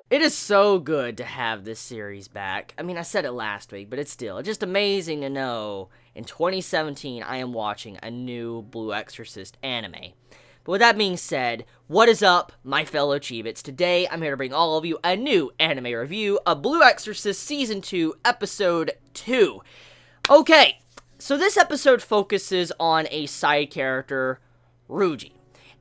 It is so good to have this series back. I mean, I said it last week, but it's just amazing to know in 2017 I am watching a new Blue Exorcist anime. But with that being said, what is up, my fellow Chibits? Today, I'm here to bring all of you a new anime review of Blue Exorcist Season 2, Episode 2. Okay, so this episode focuses on a side character, Ryuji.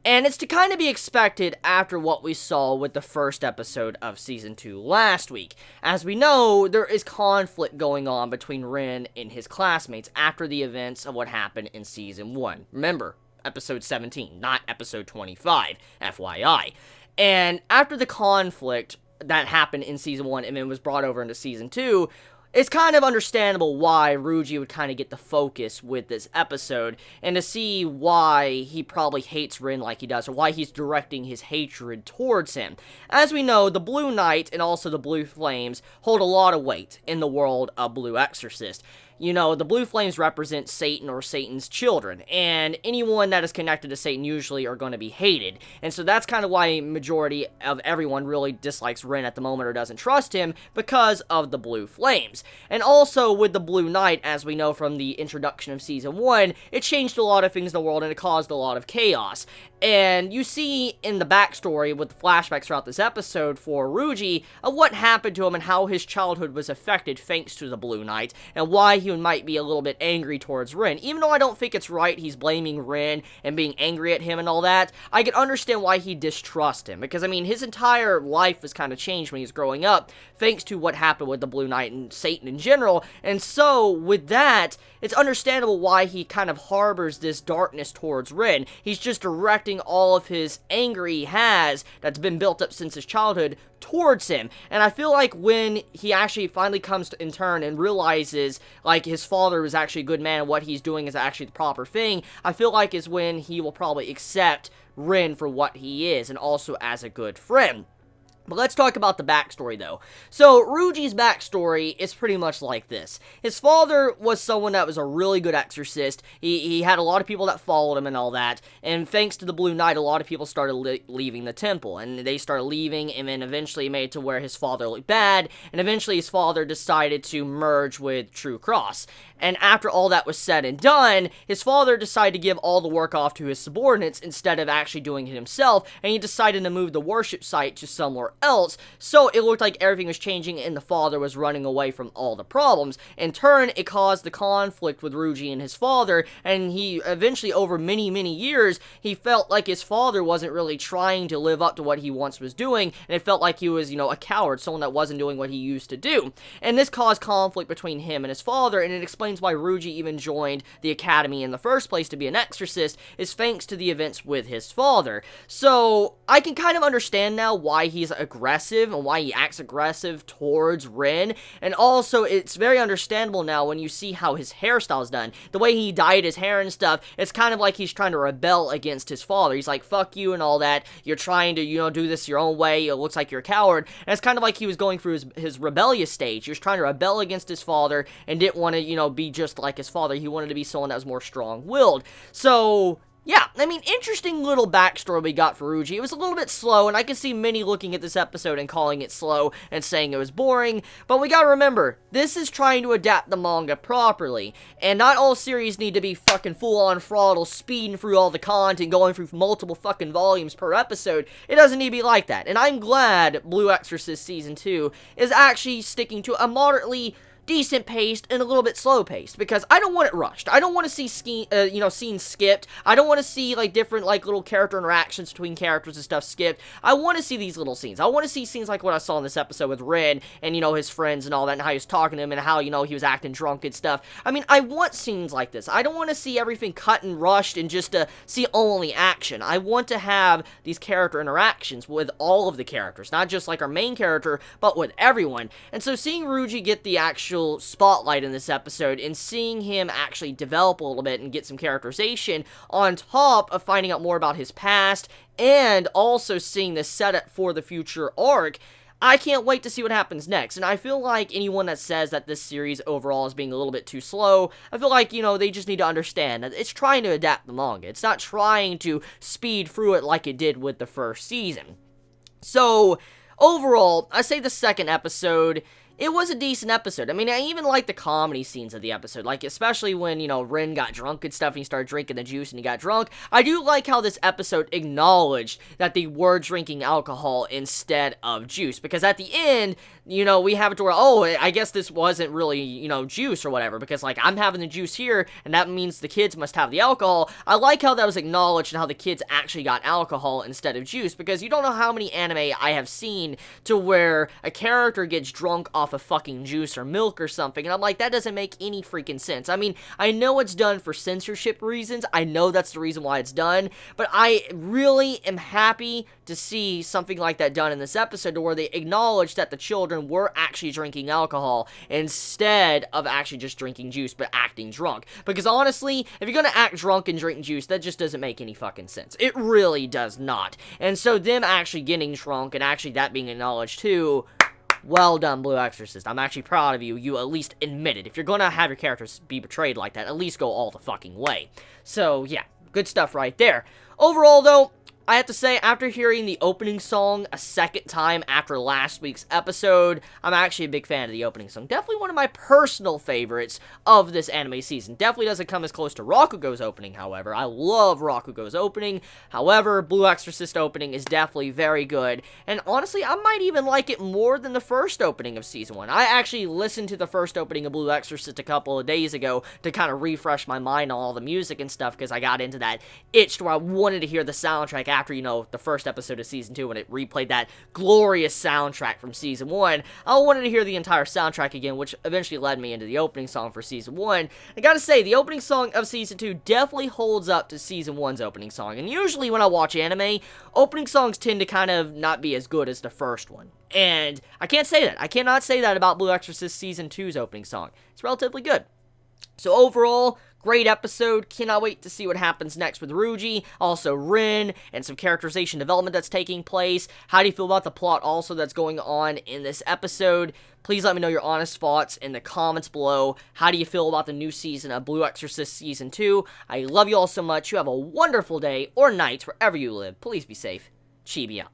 And it's to kind of be expected after what we saw with the first episode of Season 2 last week. As we know, there is conflict going on between Rin and his classmates after the events of what happened in Season 1. Remember, Episode 17, not Episode 25, FYI. And after the conflict that happened in Season 1 and then was brought over into Season 2, it's kind of understandable why Ryuji would kind of get the focus with this episode, and to see why he probably hates Rin like he does, or why he's directing his hatred towards him. As we know, the Blue Knight and also the Blue Flames hold a lot of weight in the world of Blue Exorcist. You know, the Blue Flames represent Satan or Satan's children, and anyone that is connected to Satan usually are going to be hated. And so that's kind of why majority of everyone really dislikes Rin at the moment or doesn't trust him, because of the Blue Flames. And also with the Blue Knight, as we know from the introduction of Season 1, it changed a lot of things in the world and it caused a lot of chaos. And you see in the backstory with the flashbacks throughout this episode for Ryuji of what happened to him and how his childhood was affected thanks to the Blue Knight, and why he might be a little bit angry towards Rin. Even though I don't think it's right he's blaming Rin and being angry at him and all that, I can understand why he distrusts him, because I mean his entire life was kind of changed when he was growing up thanks to what happened with the Blue Knight and Satan in general. And so with that, it's understandable why he kind of harbors this darkness towards Rin. He's just directing all of his anger he has that's been built up since his childhood towards him. And I feel like when he actually finally comes to, in turn, and realizes like his father was actually a good man and what he's doing is actually the proper thing, I feel like is when he will probably accept Rin for what he is and also as a good friend. But let's talk about the backstory, though. So, Ryuji's backstory is pretty much like this. His father was someone that was a really good exorcist. He had a lot of people that followed him and all that. And thanks to the Blue Knight, a lot of people started leaving the temple. And they started leaving, and then eventually made it to where his father looked bad. And eventually his father decided to merge with True Cross. And after all that was said and done, his father decided to give all the work off to his subordinates instead of actually doing it himself. And he decided to move the worship site to somewhere else, so it looked like everything was changing and the father was running away from all the problems. In turn, it caused the conflict with Ryuji and his father, and he eventually, over many years, he felt like his father wasn't really trying to live up to what he once was doing, and it felt like he was, a coward, someone that wasn't doing what he used to do. And this caused conflict between him and his father, and it explains why Ryuji even joined the academy in the first place to be an exorcist, is thanks to the events with his father. So, I can kind of understand now why he's aggressive and why he acts aggressive towards Rin. And also, it's very understandable now when you see how his hairstyle's done. The way he dyed his hair and stuff, it's kind of like he's trying to rebel against his father. He's like, fuck you and all that. You're trying to, do this your own way. It looks like you're a coward. And it's kind of like he was going through his rebellious stage. He was trying to rebel against his father and didn't want to, be just like his father. He wanted to be someone that was more strong-willed. So, yeah, I mean, interesting little backstory we got for Ryuji. It was a little bit slow, and I can see many looking at this episode and calling it slow and saying it was boring, but we gotta remember, this is trying to adapt the manga properly, and not all series need to be fucking full-on throttle, speeding through all the content, going through multiple fucking volumes per episode. It doesn't need to be like that, and I'm glad Blue Exorcist Season 2 is actually sticking to a moderately decent paced and a little bit slow paced, because I don't want it rushed. I don't want to see scenes skipped. I don't want to see different little character interactions between characters and stuff skipped. I want to see these little scenes. I want to see scenes like what I saw in this episode with Rin and his friends and all that, and how he was talking to him and how he was acting drunk and stuff. I mean, I want scenes like this. I don't want to see everything cut and rushed and just to see only action. I want to have these character interactions with all of the characters, not just our main character, but with everyone. And so seeing Ryuji get the actual spotlight in this episode and seeing him actually develop a little bit and get some characterization on top of finding out more about his past and also seeing the setup for the future arc, I can't wait to see what happens next, and I feel like anyone that says that this series overall is being a little bit too slow, I feel like, they just need to understand that it's trying to adapt the manga. It's not trying to speed through it like it did with the first season. So, overall, I say the second episode, it was a decent episode. I mean, I even like the comedy scenes of the episode, like, especially when, Rin got drunk and stuff, and he started drinking the juice and he got drunk. I do like how this episode acknowledged that they were drinking alcohol instead of juice, because at the end, we have it to where, oh, I guess this wasn't really, juice or whatever, because, like, I'm having the juice here, and that means the kids must have the alcohol. I like how that was acknowledged and how the kids actually got alcohol instead of juice, because you don't know how many anime I have seen to where a character gets drunk off of fucking juice or milk or something, and I'm like, that doesn't make any freaking sense. I mean, I know it's done for censorship reasons, I know that's the reason why it's done, but I really am happy to see something like that done in this episode, to where they acknowledge that the children were actually drinking alcohol instead of actually just drinking juice but acting drunk. Because honestly, if you're gonna act drunk and drink juice, that just doesn't make any fucking sense. It really does not. And so them actually getting drunk and actually that being acknowledged too, well done, Blue Exorcist. I'm actually proud of you. You at least admitted. If you're gonna have your characters be betrayed like that, at least go all the fucking way. So, yeah, good stuff right there. Overall, though, I have to say, after hearing the opening song a second time after last week's episode, I'm actually a big fan of the opening song. Definitely one of my personal favorites of this anime season. Definitely doesn't come as close to Rakugo's opening, however. I love Rakugo's opening. However, Blue Exorcist opening is definitely very good. And honestly, I might even like it more than the first opening of Season 1. I actually listened to the first opening of Blue Exorcist a couple of days ago to kind of refresh my mind on all the music and stuff, because I got into that itch where I wanted to hear the soundtrack after, the first episode of Season 2 when it replayed that glorious soundtrack from Season 1. I wanted to hear the entire soundtrack again, which eventually led me into the opening song for Season 1. I gotta say, the opening song of Season 2 definitely holds up to Season 1's opening song, and usually when I watch anime, opening songs tend to kind of not be as good as the first one. And I can't say that. I cannot say that about Blue Exorcist Season 2's opening song. It's relatively good. So overall, great episode. Cannot wait to see what happens next with Ryuji, also Rin, and some characterization development that's taking place. How do you feel about the plot also that's going on in this episode? Please let me know your honest thoughts in the comments below. How do you feel about the new season of Blue Exorcist Season 2? I love you all so much. You have a wonderful day or night wherever you live. Please be safe. Chibi out.